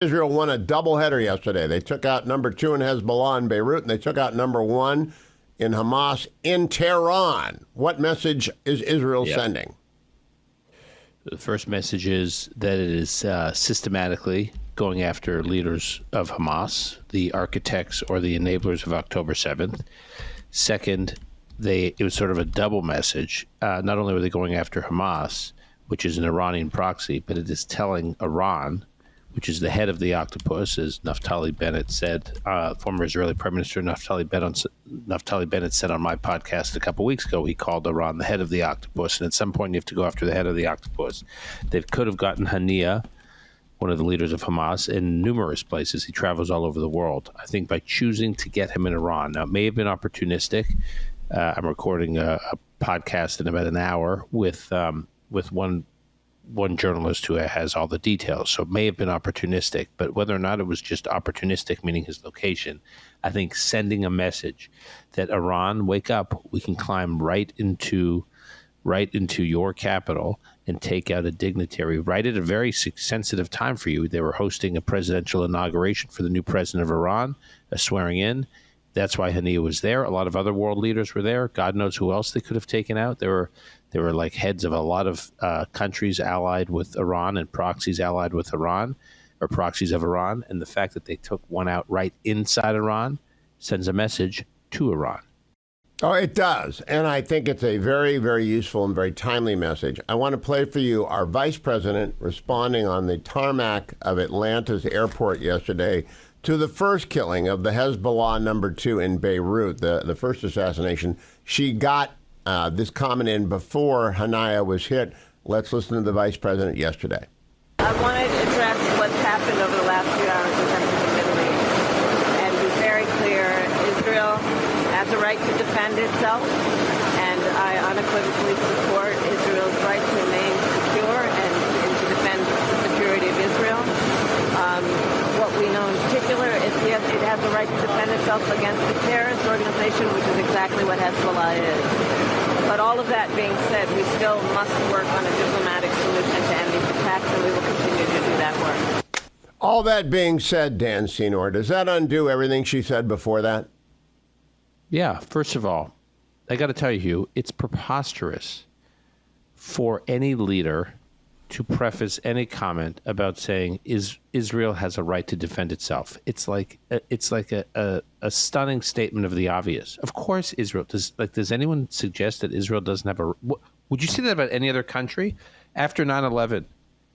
Israel won a doubleheader yesterday. They took out number 2 in Hezbollah in Beirut, and they took out number 1 in Hamas in Tehran. What message is Israel sending? The first message is that it is systematically going after leaders of Hamas, the architects or the enablers of October 7th. Second, it was sort of a double message. Not only were they going after Hamas, which is an Iranian proxy, but it is telling Iran, which is the head of the octopus, as Naftali Bennett said, former Israeli Prime Minister Naftali Bennett said on my podcast a couple weeks ago, he called Iran the head of the octopus, and at some point you have to go after the head of the octopus. They could have gotten Hania, one of the leaders of Hamas, in numerous places. He travels all over the world. I think by choosing to get him in Iran, now it may have been opportunistic. I'm recording a podcast in about an hour with one journalist who has all the details, so it may have been opportunistic, but whether or not it was just opportunistic, meaning his location, I think sending a message that Iran, wake up, we can climb right into your capital and take out a dignitary right at a very sensitive time for you. They were hosting a presidential inauguration for the new president of Iran, a swearing in. That's why Hania was there. A lot of other world leaders were there. God knows who else they could have taken out. There were like heads of a lot of countries allied with Iran and proxies allied with Iran, or proxies of Iran. And the fact that they took one out right inside Iran sends a message to Iran. Oh, it does. And I think it's a very, very useful and very timely message. I want to play for you our vice president responding on the tarmac of Atlanta's airport yesterday to the first killing of the Hezbollah number 2 in Beirut, the first assassination. She got this comment in before Hania was hit. Let's listen to the vice president yesterday. I want to address what's happened over the last few hours in terms of the Middle East and be very clear. Israel has a right to defend itself, and I unequivocally support Israel's right to remain secure and to defend the security of Israel. What we know in particular is it has a right to defend itself against a terrorist organization, which is exactly what Hezbollah is. But all of that being said, we still must work on a diplomatic solution to end these attacks, and we will continue to do that work. All that being said, Dan Senor, does that undo everything she said before that? Yeah, first of all, I got to tell you, Hugh, it's preposterous for any leader to preface any comment about saying Israel has a right to defend itself. It's like a stunning statement of the obvious. Of course, Israel does anyone suggest that Israel doesn't have a? Would you say that about any other country? After 9/11,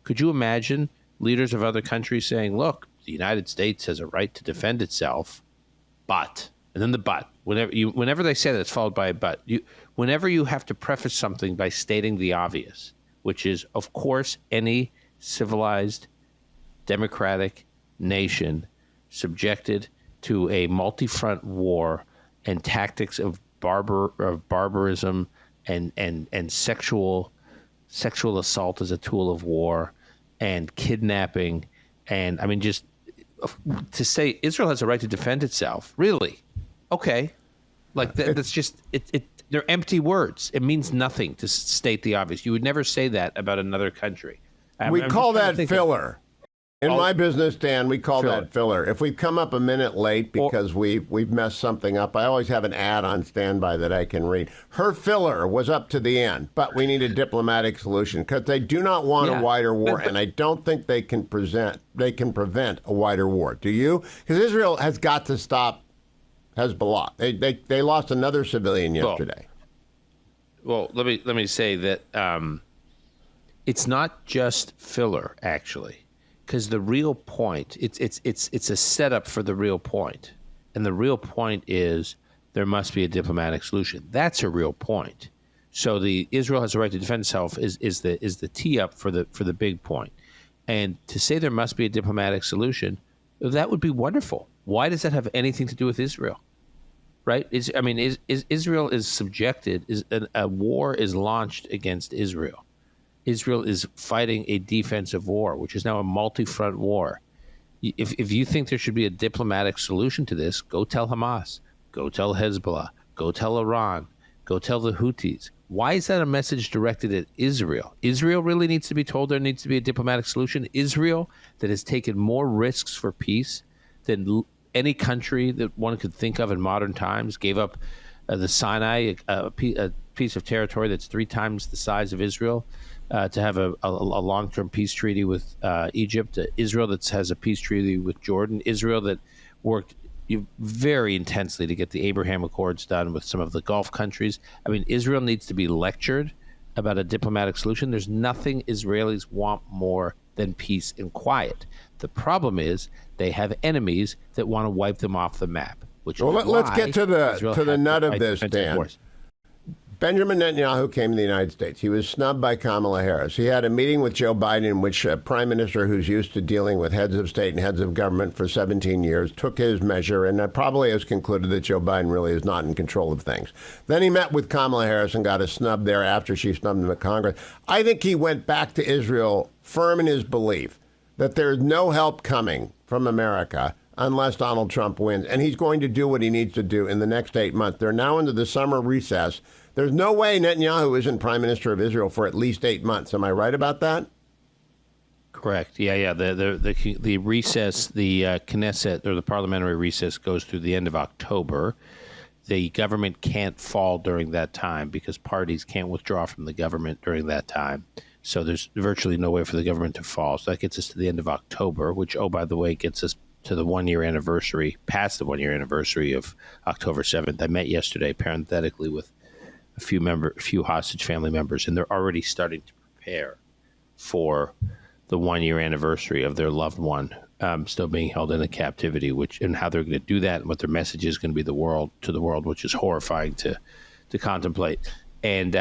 could you imagine leaders of other countries saying, "Look, the United States has a right to defend itself, but," and then the but. Whenever they say that, it's followed by a but. Whenever you have to preface something by stating the obvious, which is, of course, any civilized, democratic nation subjected to a multi-front war and tactics of barbarism and sexual assault as a tool of war and kidnapping. And I mean, just to say Israel has a right to defend itself, really? Okay. Like that's just it. They're empty words. It means nothing to state the obvious. You would never say that about another country. We call that filler. In my business, Dan, we call that filler. If we've come up a minute late because we've messed something up, I always have an ad on standby that I can read. Her filler was up to the end, but we need a diplomatic solution because they do not want a wider war, and I don't think they can prevent a wider war. Do you? Because Israel has got to stop Hezbollah. They lost another civilian yesterday. Well, let me say that it's not just filler, actually, because the real point it's a setup for the real point, and the real point is there must be a diplomatic solution. That's a real point. So the Israel has a right to defend itself is the tee up for the big point, and to say there must be a diplomatic solution, that would be wonderful. Why does that have anything to do with Israel? Right? Israel is subjected, a war is launched against Israel. Israel is fighting a defensive war, which is now a multi-front war. If you think there should be a diplomatic solution to this, go tell Hamas, go tell Hezbollah, go tell Iran, go tell the Houthis. Why is that a message directed at Israel? Israel really needs to be told there needs to be a diplomatic solution. Israel, that has taken more risks for peace than any country that one could think of in modern times, gave up the Sinai, a piece of territory that's 3 times the size of Israel, to have a long-term peace treaty with Egypt. Israel that has a peace treaty with Jordan. Israel that worked very intensely to get the Abraham Accords done with some of the Gulf countries. I mean, Israel needs to be lectured about a diplomatic solution. There's nothing Israelis want more than peace and quiet. The problem is they have enemies that want to wipe them off the map. Let's get to the nut of this, Dan. Benjamin Netanyahu came to the United States. He was snubbed by Kamala Harris. He had a meeting with Joe Biden in which a prime minister who's used to dealing with heads of state and heads of government for 17 years took his measure and probably has concluded that Joe Biden really is not in control of things. Then he met with Kamala Harris and got a snub there after she snubbed him at Congress. I think he went back to Israel firm in his belief that there's no help coming from America unless Donald Trump wins. And he's going to do what he needs to do in the next 8 months. They're now into the summer recess. There's no way Netanyahu isn't prime minister of Israel for at least 8 months. Am I right about that? Correct. Yeah. The recess, the Knesset, or the parliamentary recess, goes through the end of October. The government can't fall during that time because parties can't withdraw from the government during that time. So there's virtually no way for the government to fall. So that gets us to the end of October, which, oh, by the way, gets us to the 1-year anniversary, past the 1-year anniversary of October 7th. I met yesterday, parenthetically, with a few hostage family members, and they're already starting to prepare for the 1-year anniversary of their loved one still being held in a captivity, and how they're going to do that, and what their message is going to be to the world, which is horrifying to contemplate. And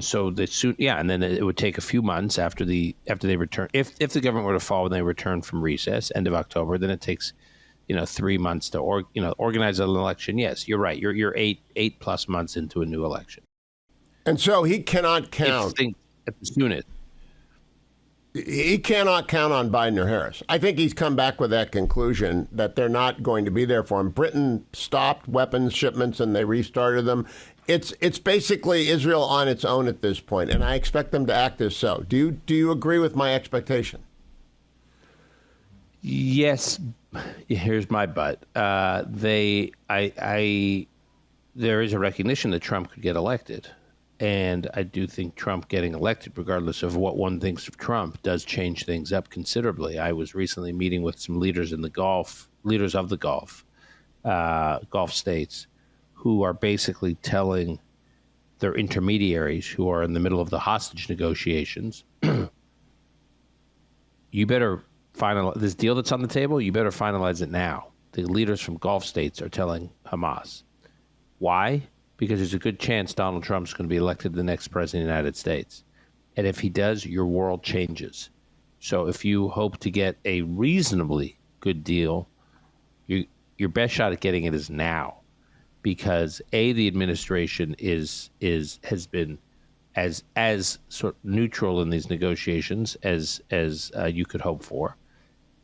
so and then it would take a few months after they return. If the government were to fall when they return from recess, end of October, then it takes 3 months to organize an election. Yes, you're right. You're 8+ months into a new election. And so he cannot count. At the soonest. He cannot count on Biden or Harris. I think he's come back with that conclusion that they're not going to be there for him. Britain stopped weapons shipments and they restarted them. It's basically Israel on its own at this point, and I expect them to act as so. Do you agree with my expectation? Yes. Here's my but. There is a recognition that Trump could get elected. And I do think Trump getting elected, regardless of what one thinks of Trump, does change things up considerably. I was recently meeting with some leaders of the Gulf states, who are basically telling their intermediaries who are in the middle of the hostage negotiations, you better finalize this deal that's on the table. You better finalize it now. The leaders from Gulf states are telling Hamas. Why? Because there's a good chance Donald Trump's going to be elected the next president of the United States. And if he does, your world changes. So if you hope to get a reasonably good deal, your best shot at getting it is now. Because the administration has been as sort of neutral in these negotiations as you could hope for.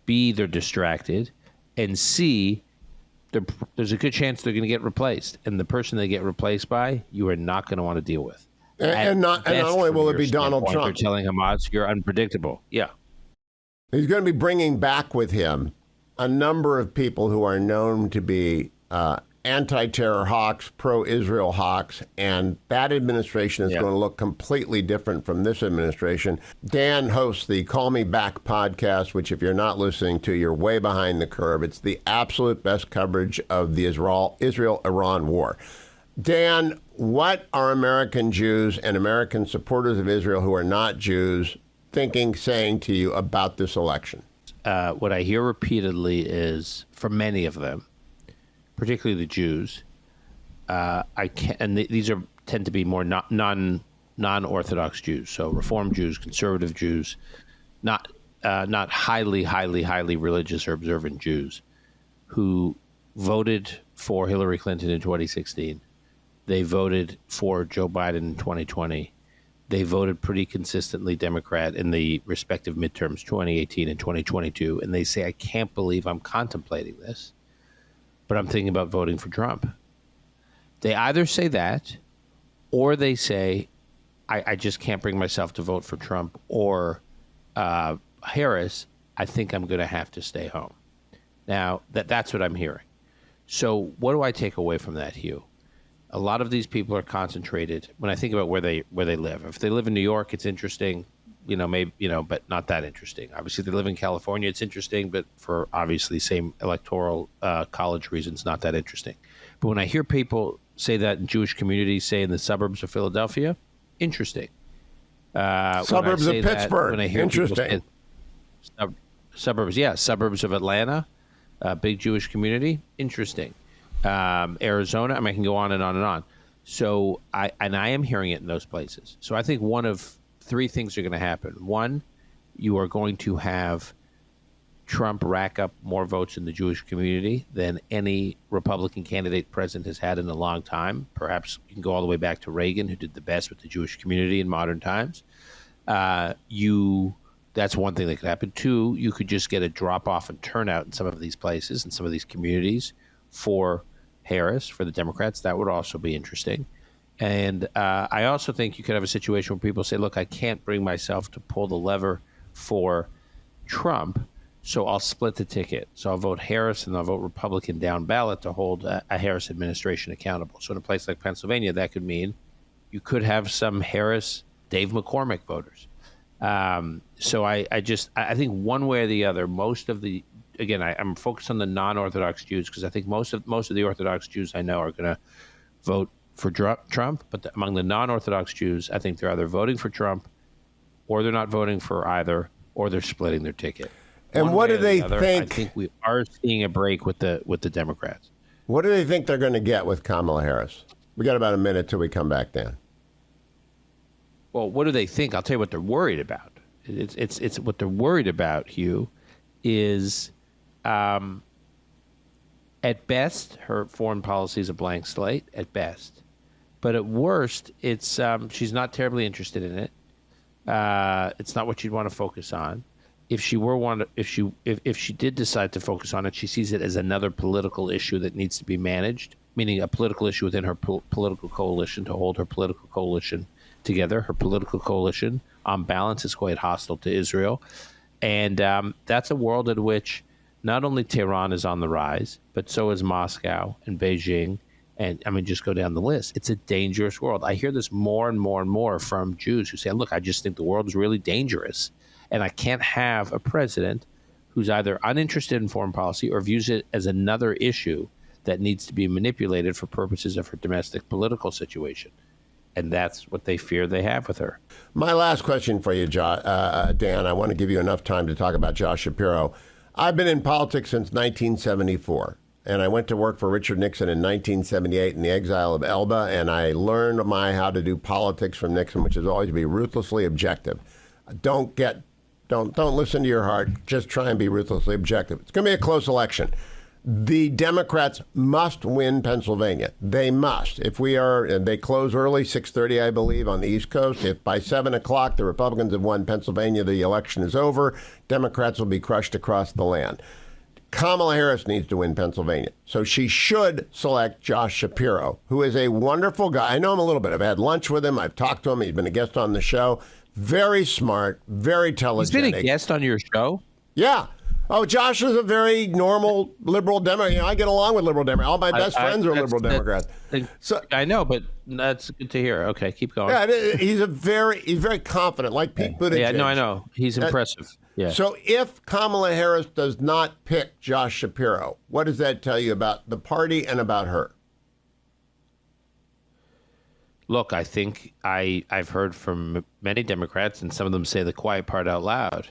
B, they're distracted, and C, there's a good chance they're going to get replaced, and the person they get replaced by, you are not going to want to deal with. And not only will it be Donald Trump, they're telling Hamas you're unpredictable. Yeah, he's going to be bringing back with him a number of people who are known to be anti-terror hawks, pro-Israel hawks, and that administration is going to look completely different from this administration. Dan hosts the Call Me Back podcast, which if you're not listening to, you're way behind the curve. It's the absolute best coverage of the Israel-Iran war. Dan, what are American Jews and American supporters of Israel who are not Jews saying to you about this election? What I hear repeatedly is, from many of them, particularly the Jews, these tend to be more non-Orthodox Jews, so Reform Jews, conservative Jews, not highly religious or observant Jews, who voted for Hillary Clinton in 2016. They voted for Joe Biden in 2020. They voted pretty consistently Democrat in the respective midterms, 2018 and 2022, and they say, I can't believe I'm contemplating this, but I'm thinking about voting for Trump. They either say that, or they say, I just can't bring myself to vote for Trump or Harris, I think I'm going to have to stay home. Now, that's what I'm hearing. So what do I take away from that, Hugh? A lot of these people are concentrated. When I think about where they live, if they live in New York, it's interesting, maybe, but not that interesting. Obviously, they live in California, it's interesting, but for obviously same electoral college reasons, not that interesting. But when I hear people say that in Jewish communities, say in the suburbs of Philadelphia, interesting. Suburbs of Pittsburgh, when I hear interesting. Suburbs of Atlanta, big Jewish community, interesting. Arizona, I can go on and on and on. So I am hearing it in those places. So I think one of three things are going to happen. One, you are going to have Trump rack up more votes in the Jewish community than any Republican candidate president has had in a long time. Perhaps you can go all the way back to Reagan, who did the best with the Jewish community in modern times. That's one thing that could happen. Two, you could just get a drop off in turnout in some of these places, in some of these communities for Harris, for the Democrats. That would also be interesting. And I also think you could have a situation where people say, look, I can't bring myself to pull the lever for Trump, so I'll split the ticket. So I'll vote Harris and I'll vote Republican down ballot to hold a Harris administration accountable. So in a place like Pennsylvania, that could mean you could have some Harris, Dave McCormick voters. So I think one way or the other, I'm focused on the non-Orthodox Jews because I think most of the Orthodox Jews I know are going to vote for Trump. But among the non-Orthodox Jews, I think they're either voting for Trump or they're not voting for either, or they're splitting their ticket. And what do they think? I think we are seeing a break with the Democrats. What do they think they're going to get with Kamala Harris? We got about a minute till we come back, Dan. Well, what do they think? I'll tell you what they're worried about. It's what they're worried about, Hugh, is at best, her foreign policy is a blank slate, at best. But at worst, it's she's not terribly interested in it. It's not what she'd want to focus on. If she did decide to focus on it, she sees it as another political issue that needs to be managed, meaning a political issue within her political coalition to hold her political coalition together. Her political coalition, on balance, is quite hostile to Israel. And that's a world in which not only Tehran is on the rise, but so is Moscow and Beijing. And just go down the list. It's a dangerous world. I hear this more and more and more from Jews who say, look, I just think the world is really dangerous. And I can't have a president who's either uninterested in foreign policy or views it as another issue that needs to be manipulated for purposes of her domestic political situation. And that's what they fear they have with her. My last question for you, Dan. I want to give you enough time to talk about Josh Shapiro. I've been in politics since 1974. And I went to work for Richard Nixon in 1978 in the exile of Elba, and I learned how to do politics from Nixon, which is always to be ruthlessly objective. Don't listen to your heart. Just try and be ruthlessly objective. It's going to be a close election. The Democrats must win Pennsylvania. They must. They close early, 6:30, I believe, on the East Coast. If by 7 o'clock the Republicans have won Pennsylvania, the election is over. Democrats will be crushed across the land. Kamala Harris needs to win Pennsylvania. So she should select Josh Shapiro, who is a wonderful guy. I know him a little bit. I've had lunch with him. I've talked to him. He's been a guest on the show. Very smart, very intelligent. He's been a guest on your show? Yeah. Oh, Josh is a very normal liberal Democrat. I get along with liberal Democrats. All my best friends are liberal Democrats. So I know, but that's good to hear. Okay, keep going. Yeah, he's very confident, like Pete Buttigieg. Yeah, no, I know. He's impressive. Yeah. So if Kamala Harris does not pick Josh Shapiro, what does that tell you about the party and about her? Look, I think I've heard from many Democrats, and some of them say the quiet part out loud.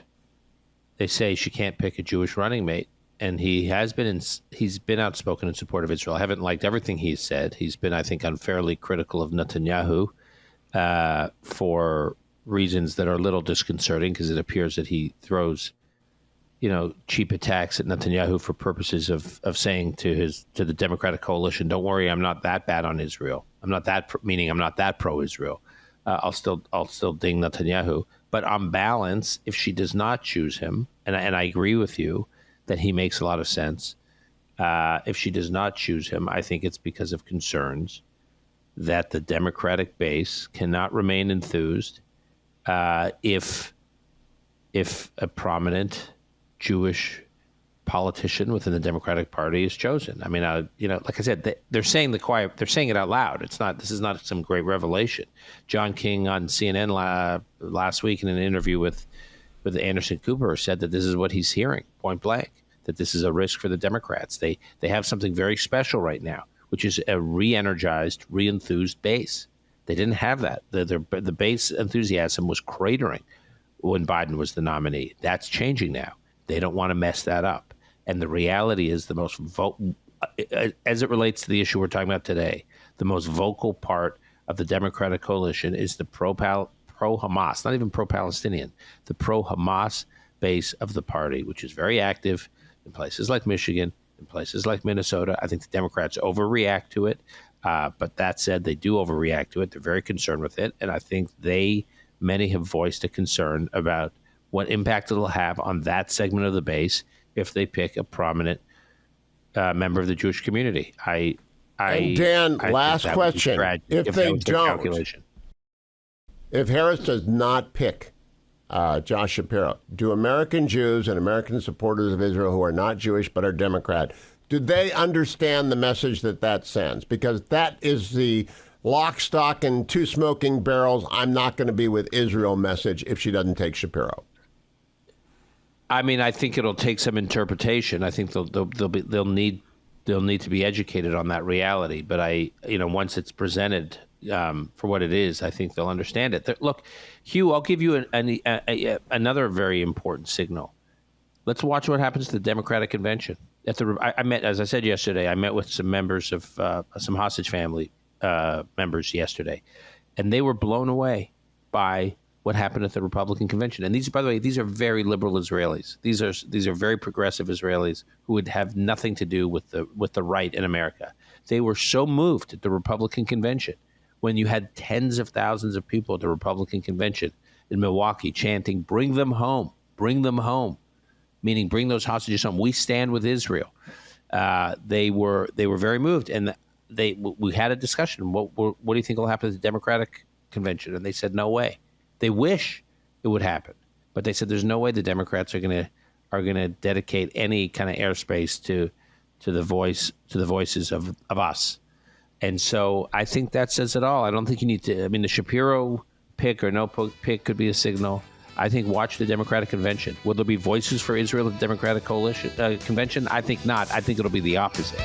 They say she can't pick a Jewish running mate, and he's been outspoken in support of Israel. I haven't liked everything he's said. He's been, I think, unfairly critical of Netanyahu for reasons that are a little disconcerting, because it appears that he throws, cheap attacks at Netanyahu for purposes of saying to the Democratic coalition, "Don't worry, I'm not that bad on Israel. I'm not that pro-Israel. I'll still ding Netanyahu." But on balance, if she does not choose him, and I agree with you that he makes a lot of sense, if she does not choose him, I think it's because of concerns that the Democratic base cannot remain enthused if a prominent Jewish politician within the Democratic Party is chosen. I mean, like I said, they're saying they're saying it out loud. This is not some great revelation. John King on CNN last week in an interview with Anderson Cooper said that this is what he's hearing point blank, that this is a risk for the Democrats. They have something very special right now, which is a re-energized, re-enthused base. They didn't have that. The base enthusiasm was cratering when Biden was the nominee. That's changing now. They don't want to mess that up. And the reality is as it relates to the issue we're talking about today, the most vocal part of the Democratic coalition is the pro-Hamas, not even pro-Palestinian, the pro-Hamas base of the party, which is very active in places like Michigan, in places like Minnesota. I think the Democrats overreact to it. But that said, they do overreact to it. They're very concerned with it. And I think many have voiced a concern about what impact it'll have on that segment of the base if they pick a prominent member of the Jewish community. Dan, last question. If they don't, if Harris does not pick Josh Shapiro, do American Jews and American supporters of Israel who are not Jewish but are Democrat, do they understand the message that sends? Because that is the lock, stock, and two smoking barrels, I'm not going to be with Israel message if she doesn't take Shapiro. I mean, I think it'll take some interpretation. I think they'll need to be educated on that reality. But once it's presented for what it is, I think they'll understand it. Look, Hugh, I'll give you another very important signal. Let's watch what happens to the Democratic convention. I met, as I said yesterday, I met with some members of some hostage family members yesterday, and they were blown away by what happened at the Republican convention. And these, by the way, these are very liberal Israelis. These are very progressive Israelis who would have nothing to do with the right in America. They were so moved at the Republican convention when you had tens of thousands of people at the Republican convention in Milwaukee chanting, "Bring them home, bring them home," meaning bring those hostages home. We stand with Israel. They were very moved, and we had a discussion. What do you think will happen at the Democratic convention? And they said, no way. They wish it would happen, but they said there's no way the Democrats are going to dedicate any kind of airspace to the voices of us. And so I think that says it all. I don't think you need to. I mean, the Shapiro pick or no pick could be a signal. I think watch the Democratic convention. Will there be voices for Israel at the Democratic coalition convention? I think not. I think it'll be the opposite.